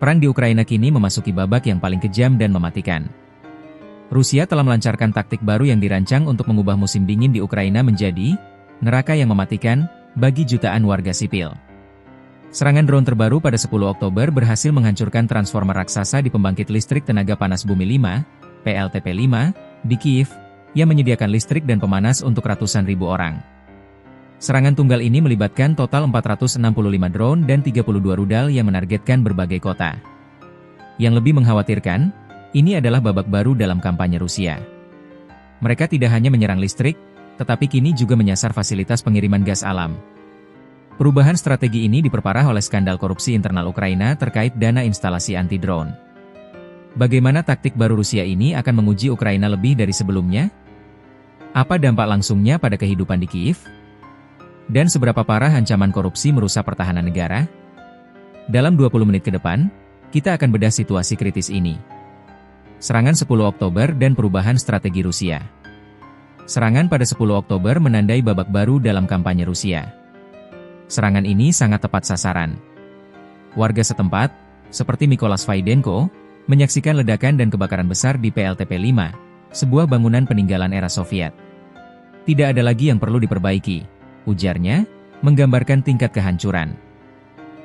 Perang di Ukraina kini memasuki babak yang paling kejam dan mematikan. Rusia telah melancarkan taktik baru yang dirancang untuk mengubah musim dingin di Ukraina menjadi neraka yang mematikan bagi jutaan warga sipil. Serangan drone terbaru pada 10 Oktober berhasil menghancurkan transformer raksasa di pembangkit listrik tenaga panas bumi 5, PLTP-5, di Kiev, yang menyediakan listrik dan pemanas untuk ratusan ribu orang. Serangan tunggal ini melibatkan total 465 drone dan 32 rudal yang menargetkan berbagai kota. Yang lebih mengkhawatirkan, ini adalah babak baru dalam kampanye Rusia. Mereka tidak hanya menyerang listrik, tetapi kini juga menyasar fasilitas pengiriman gas alam. Perubahan strategi ini diperparah oleh skandal korupsi internal Ukraina terkait dana instalasi anti-drone. Bagaimana taktik baru Rusia ini akan menguji Ukraina lebih dari sebelumnya? Apa dampak langsungnya pada kehidupan di Kiev? Dan seberapa parah ancaman korupsi merusak pertahanan negara? Dalam 20 menit ke depan, kita akan bedah situasi kritis ini. Serangan 10 Oktober dan perubahan strategi Rusia. Serangan pada 10 Oktober menandai babak baru dalam kampanye Rusia. Serangan ini sangat tepat sasaran. Warga setempat, seperti Mykolas Faidenko, menyaksikan ledakan dan kebakaran besar di PLTP-5, sebuah bangunan peninggalan era Soviet. Tidak ada lagi yang perlu diperbaiki, ujarnya, menggambarkan tingkat kehancuran.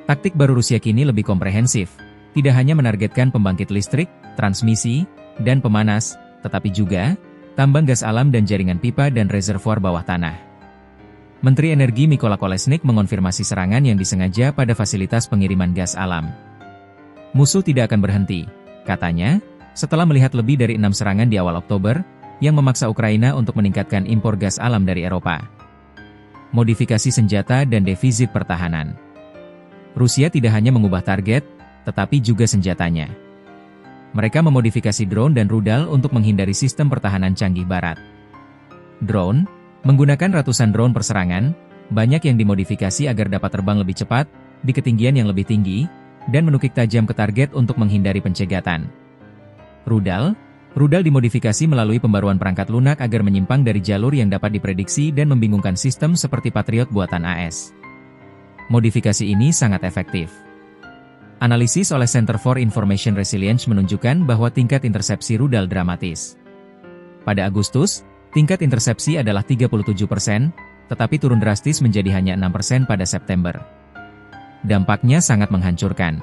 Taktik baru Rusia kini lebih komprehensif, tidak hanya menargetkan pembangkit listrik, transmisi, dan pemanas, tetapi juga tambang gas alam dan jaringan pipa dan reservoir bawah tanah. Menteri Energi Mykola Kolesnik mengonfirmasi serangan yang disengaja pada fasilitas pengiriman gas alam. Musuh tidak akan berhenti, katanya, setelah melihat lebih dari 6 serangan di awal Oktober, yang memaksa Ukraina untuk meningkatkan impor gas alam dari Eropa. Modifikasi senjata dan defisit pertahanan. Rusia tidak hanya mengubah target, tetapi juga senjatanya. Mereka memodifikasi drone dan rudal untuk menghindari sistem pertahanan canggih Barat. Drone, menggunakan ratusan drone perserangan, banyak yang dimodifikasi agar dapat terbang lebih cepat, di ketinggian yang lebih tinggi, dan menukik tajam ke target untuk menghindari pencegatan. Rudal dimodifikasi melalui pembaruan perangkat lunak agar menyimpang dari jalur yang dapat diprediksi dan membingungkan sistem seperti Patriot buatan AS. Modifikasi ini sangat efektif. Analisis oleh Center for Information Resilience menunjukkan bahwa tingkat intersepsi rudal dramatis. Pada Agustus, tingkat intersepsi adalah 37%, tetapi turun drastis menjadi hanya 6% pada September. Dampaknya sangat menghancurkan.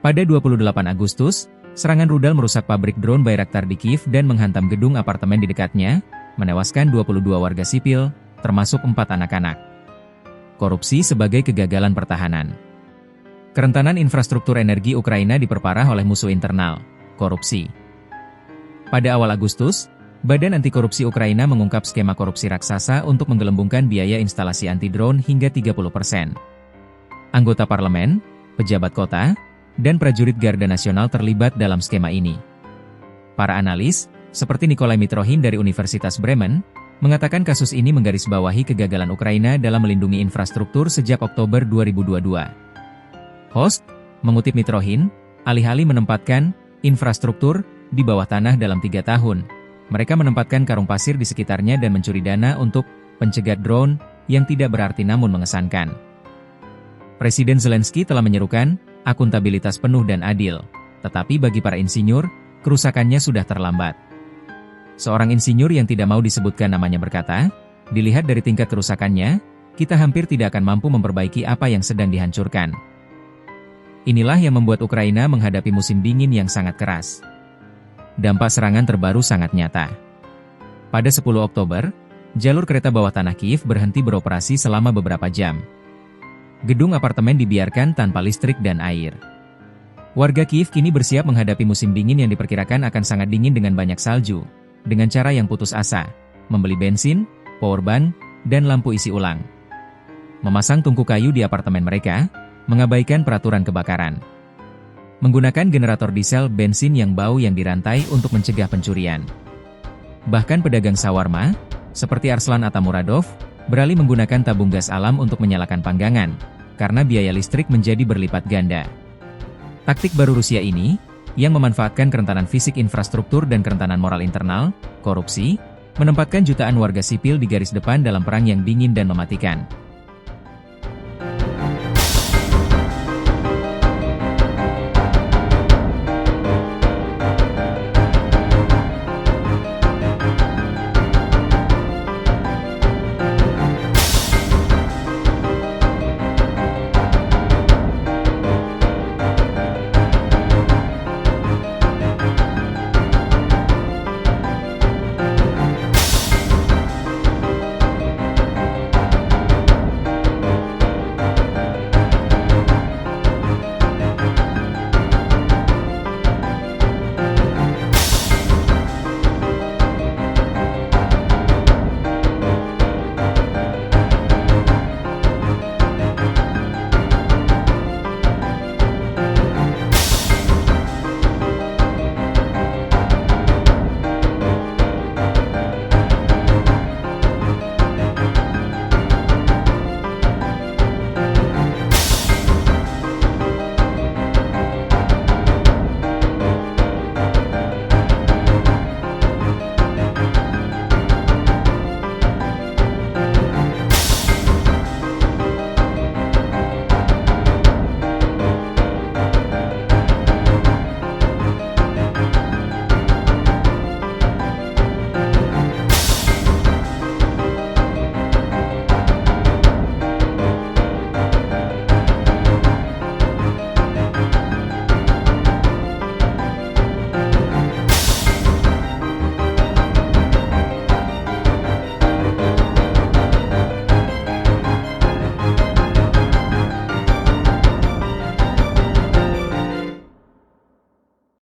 Pada 28 Agustus, serangan rudal merusak pabrik drone Bayraktar di Kiev dan menghantam gedung apartemen di dekatnya, menewaskan 22 warga sipil, termasuk 4 anak-anak. Korupsi sebagai kegagalan pertahanan. Kerentanan infrastruktur energi Ukraina diperparah oleh musuh internal, korupsi. Pada awal Agustus, Badan Anti Korupsi Ukraina mengungkap skema korupsi raksasa untuk menggelembungkan biaya instalasi anti-drone hingga 30%. Anggota parlemen, pejabat kota, dan prajurit Garda Nasional terlibat dalam skema ini. Para analis, seperti Nikolai Mitrohin dari Universitas Bremen, mengatakan kasus ini menggarisbawahi kegagalan Ukraina dalam melindungi infrastruktur sejak Oktober 2022. Host, mengutip Mitrohin, alih-alih menempatkan infrastruktur di bawah tanah dalam 3 tahun, mereka menempatkan karung pasir di sekitarnya dan mencuri dana untuk pencegat drone yang tidak berarti namun mengesankan. Presiden Zelensky telah menyerukan akuntabilitas penuh dan adil, tetapi bagi para insinyur, kerusakannya sudah terlambat. Seorang insinyur yang tidak mau disebutkan namanya berkata, dilihat dari tingkat kerusakannya, kita hampir tidak akan mampu memperbaiki apa yang sedang dihancurkan. Inilah yang membuat Ukraina menghadapi musim dingin yang sangat keras. Dampak serangan terbaru sangat nyata. Pada 10 Oktober, jalur kereta bawah tanah Kiev berhenti beroperasi selama beberapa jam. Gedung apartemen dibiarkan tanpa listrik dan air. Warga Kiev kini bersiap menghadapi musim dingin yang diperkirakan akan sangat dingin dengan banyak salju, dengan cara yang putus asa, membeli bensin, powerbank, dan lampu isi ulang. Memasang tungku kayu di apartemen mereka, mengabaikan peraturan kebakaran. Menggunakan generator diesel bensin yang bau yang dirantai untuk mencegah pencurian. Bahkan pedagang sawarma, seperti Arslan Atamuradov, beralih menggunakan tabung gas alam untuk menyalakan panggangan, karena biaya listrik menjadi berlipat ganda. Taktik baru Rusia ini, yang memanfaatkan kerentanan fisik infrastruktur dan kerentanan moral internal, korupsi, menempatkan jutaan warga sipil di garis depan dalam perang yang dingin dan mematikan.